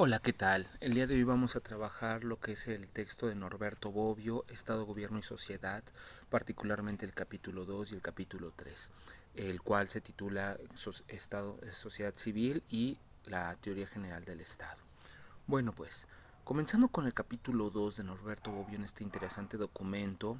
Hola, ¿qué tal? El día de hoy vamos a trabajar lo que es el texto de Norberto Bobbio, Estado, Gobierno y Sociedad, particularmente el capítulo 2 y el capítulo 3, el cual se titula Estado, Sociedad Civil y la Teoría General del Estado. Bueno, pues, comenzando con el capítulo 2 de Norberto Bobbio en este interesante documento,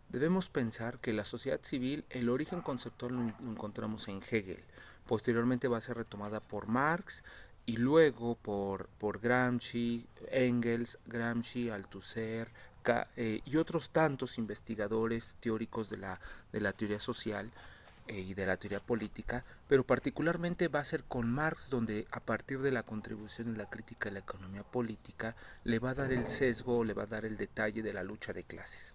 debemos pensar que la sociedad civil, el origen conceptual lo encontramos en Hegel. Posteriormente va a ser retomada por Marx y luego por Gramsci, Engels, Gramsci, Althusser y otros tantos investigadores teóricos de la teoría social y de la teoría política, pero particularmente va a ser con Marx donde a partir de la contribución en la crítica de la economía política le va a dar el sesgo, le va a dar el detalle de la lucha de clases.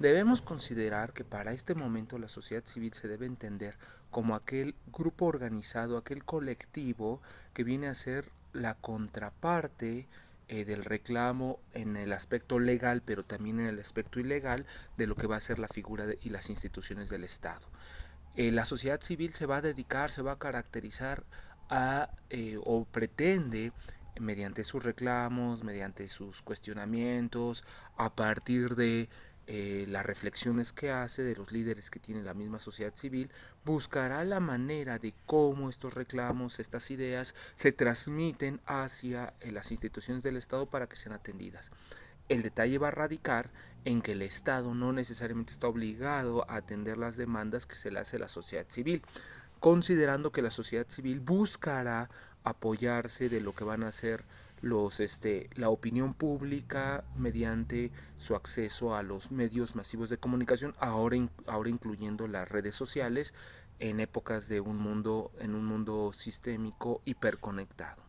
Debemos considerar que para este momento la sociedad civil se debe entender como aquel grupo organizado, aquel colectivo que viene a ser la contraparte del reclamo en el aspecto legal, pero también en el aspecto ilegal de lo que va a ser la figura y las instituciones del Estado. La sociedad civil se va a dedicar, se va a caracterizar o pretende mediante sus reclamos, mediante sus cuestionamientos, a partir de las reflexiones que hace de los líderes que tiene la misma sociedad civil, buscará la manera de cómo estos reclamos, estas ideas, se transmiten hacia las instituciones del Estado para que sean atendidas. El detalle va a radicar en que el Estado no necesariamente está obligado a atender las demandas que se le hace a la sociedad civil, considerando que la sociedad civil buscará apoyarse de lo que van a ser la opinión pública mediante su acceso a los medios masivos de comunicación, ahora incluyendo las redes sociales, en épocas de en un mundo sistémico hiperconectado.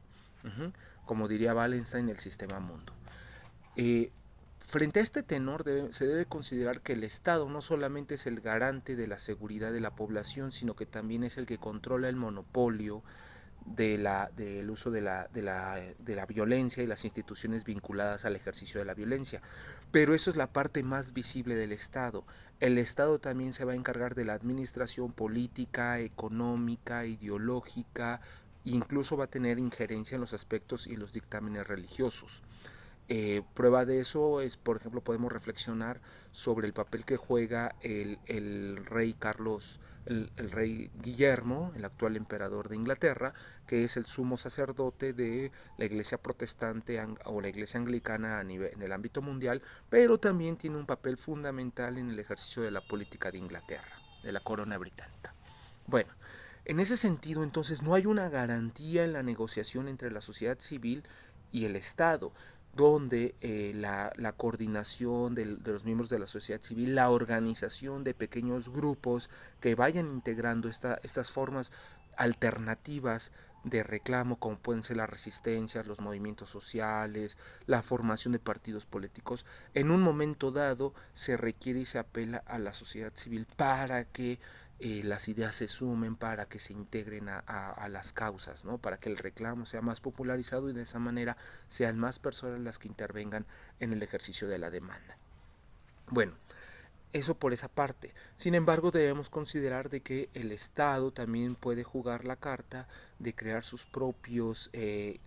Como diría Wallenstein, el sistema mundo. Eh, Frente a este tenor se debe considerar que el Estado no solamente es el garante de la seguridad de la población, sino que también es el que controla el monopolio del uso de la violencia y las instituciones vinculadas al ejercicio de la violencia. Pero eso es la parte más visible del Estado. El Estado también se va a encargar de la administración política, económica, ideológica, e incluso va a tener injerencia en los aspectos y los dictámenes religiosos. Prueba de eso es, por ejemplo, podemos reflexionar sobre el papel que juega el rey Carlos, el rey Guillermo, el actual emperador de Inglaterra, que es el sumo sacerdote de la iglesia protestante o la iglesia anglicana en el ámbito mundial, pero también tiene un papel fundamental en el ejercicio de la política de Inglaterra, de la corona británica. Bueno, en ese sentido, entonces, no hay una garantía en la negociación entre la sociedad civil y el Estado, donde la coordinación de los miembros de la sociedad civil, la organización de pequeños grupos que vayan integrando estas formas alternativas de reclamo, como pueden ser las resistencias, los movimientos sociales, la formación de partidos políticos, en un momento dado se requiere y se apela a la sociedad civil para que las ideas se sumen, para que se integren a las causas, ¿no? Para que el reclamo sea más popularizado y de esa manera sean más personas las que intervengan en el ejercicio de la demanda. Bueno, eso por esa parte. Sin embargo, debemos considerar de que el Estado también puede jugar la carta de crear sus propios,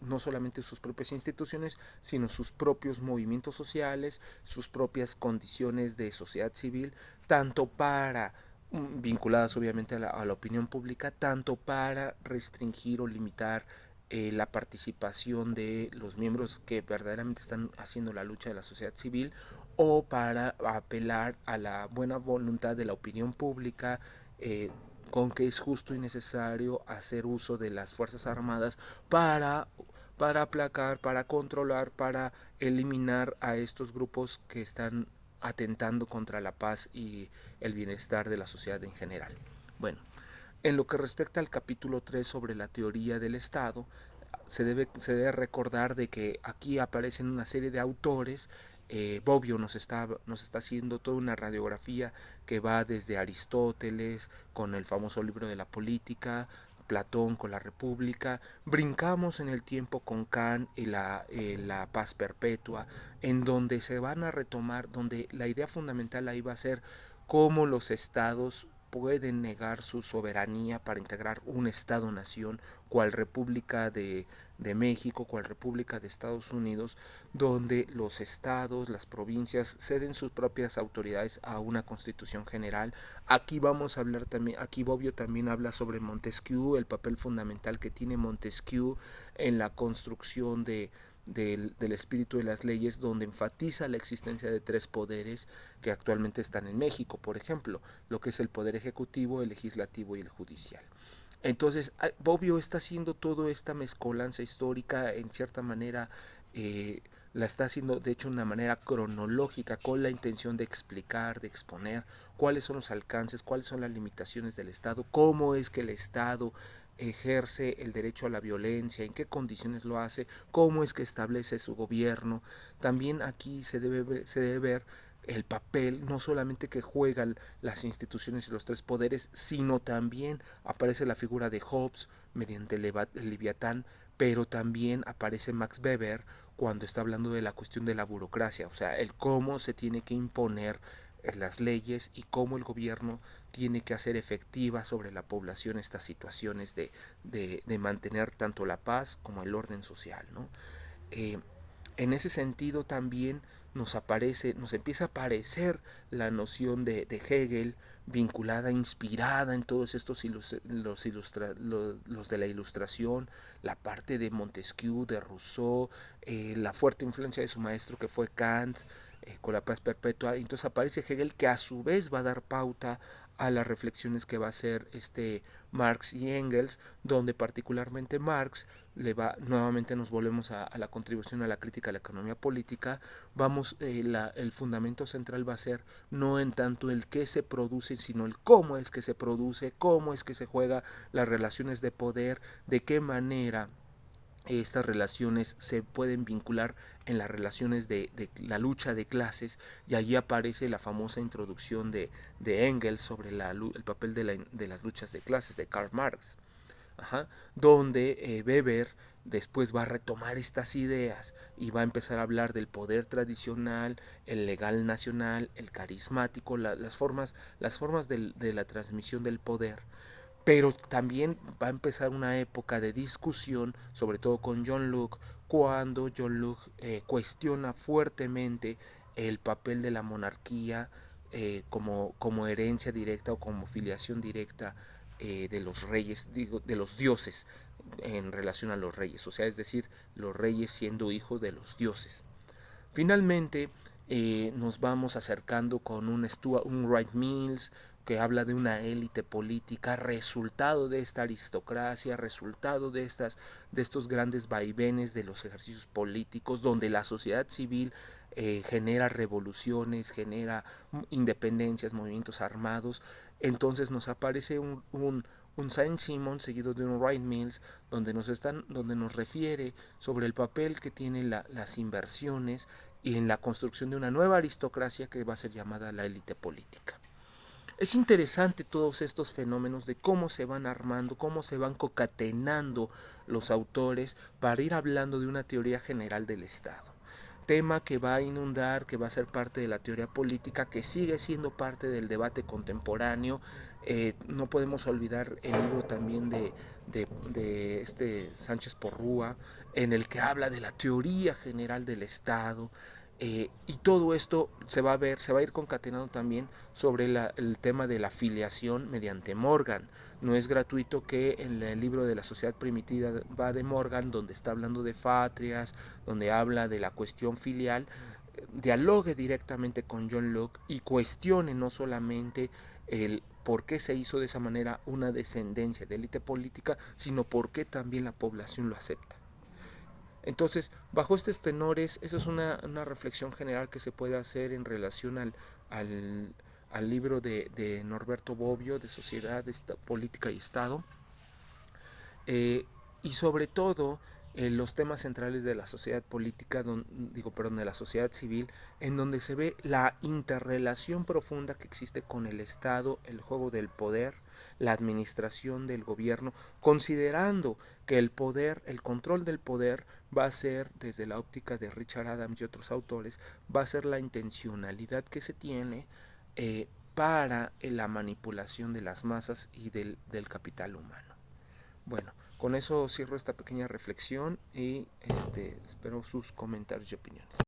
no solamente sus propias instituciones, sino sus propios movimientos sociales, sus propias condiciones de sociedad civil, tanto para vinculadas obviamente a la opinión pública, tanto para restringir o limitar la participación de los miembros que verdaderamente están haciendo la lucha de la sociedad civil o para apelar a la buena voluntad de la opinión pública con que es justo y necesario hacer uso de las Fuerzas Armadas para aplacar, para controlar, para eliminar a estos grupos que están atentando contra la paz y el bienestar de la sociedad en general. Bueno, en lo que respecta al capítulo 3 sobre la teoría del Estado, se debe recordar de que aquí aparecen una serie de autores. Bobbio nos está haciendo toda una radiografía que va desde Aristóteles con el famoso libro de la política, Platón con la República, brincamos en el tiempo con Kant y la paz perpetua, en donde se van a retomar, donde la idea fundamental ahí va a ser cómo los estados pueden negar su soberanía para integrar un Estado-nación, cual República de México, cual República de Estados Unidos, donde los estados, las provincias ceden sus propias autoridades a una constitución general. Aquí vamos a hablar también, aquí Bobbio también habla sobre Montesquieu, el papel fundamental que tiene Montesquieu en la construcción del espíritu de las leyes, donde enfatiza la existencia de tres poderes que actualmente están en México, por ejemplo, lo que es el poder ejecutivo, el legislativo y el judicial. Entonces, Bobbio está haciendo toda esta mezcolanza histórica, en cierta manera, la está haciendo de hecho de una manera cronológica, con la intención de explicar, de exponer cuáles son los alcances, cuáles son las limitaciones del Estado, cómo es que el Estado ejerce el derecho a la violencia, en qué condiciones lo hace, cómo es que establece su gobierno. También aquí se debe ver el papel no solamente que juegan las instituciones y los tres poderes, sino también aparece la figura de Hobbes mediante el Leviatán, pero también aparece Max Weber cuando está hablando de la cuestión de la burocracia, o sea, el cómo se tiene que imponer las leyes y cómo el gobierno tiene que hacer efectiva sobre la población estas situaciones de mantener tanto la paz como el orden social, ¿no? Eh, en ese sentido también nos empieza a aparecer la noción de Hegel, vinculada, inspirada en todos estos los de la Ilustración, la parte de Montesquieu, de Rousseau, la fuerte influencia de su maestro que fue Kant, con la paz perpetua. Entonces aparece Hegel, que a su vez va a dar pauta a las reflexiones que va a hacer Marx y Engels, donde particularmente Marx nuevamente nos volvemos a la contribución a la crítica a la economía política. El fundamento central va a ser no en tanto el qué se produce, sino el cómo es que se produce, cómo es que se juega las relaciones de poder, de qué manera estas relaciones se pueden vincular en las relaciones de la lucha de clases, y allí aparece la famosa introducción de Engels sobre el papel de las luchas de clases de Karl Marx. Ajá, donde Weber después va a retomar estas ideas y va a empezar a hablar del poder tradicional, el legal nacional, el carismático, las formas de la transmisión del poder. Pero también va a empezar una época de discusión, sobre todo con John Locke, cuando John Locke cuestiona fuertemente el papel de la monarquía como herencia directa o como filiación directa de los reyes, digo, de los dioses en relación a los reyes, o sea, es decir, los reyes siendo hijos de los dioses. Finalmente, nos vamos acercando con un Wright Mills que habla de una élite política, resultado de esta aristocracia, resultado de estos grandes vaivenes de los ejercicios políticos, donde la sociedad civil genera revoluciones, genera independencias, movimientos armados. Entonces nos aparece un Saint-Simon seguido de un Wright Mills, donde nos refiere sobre el papel que tienen las inversiones y en la construcción de una nueva aristocracia que va a ser llamada la élite política. Es interesante todos estos fenómenos de cómo se van armando, cómo se van concatenando los autores para ir hablando de una teoría general del Estado. Tema que va a inundar, que va a ser parte de la teoría política, que sigue siendo parte del debate contemporáneo. No podemos olvidar el libro también de Sánchez Porrúa, en el que habla de la teoría general del Estado. Y todo esto se va a ir concatenando también sobre el tema de la filiación mediante Morgan. No es gratuito que en el libro de la sociedad primitiva va de Morgan, donde está hablando de fatrias, donde habla de la cuestión filial, dialogue directamente con John Locke y cuestione no solamente el por qué se hizo de esa manera una descendencia de élite política, sino por qué también la población lo acepta. Entonces, bajo estos tenores, esa es una reflexión general que se puede hacer en relación al libro de Norberto Bobbio, de Sociedad, Política y Estado, y sobre todo los temas centrales de la sociedad política, de la sociedad civil, en donde se ve la interrelación profunda que existe con el Estado, el juego del poder, la administración del gobierno, considerando que el poder, el control del poder va a ser, desde la óptica de Richard Adams y otros autores, va a ser la intencionalidad que se tiene para la manipulación de las masas y del capital humano. Bueno, con eso cierro esta pequeña reflexión y espero sus comentarios y opiniones.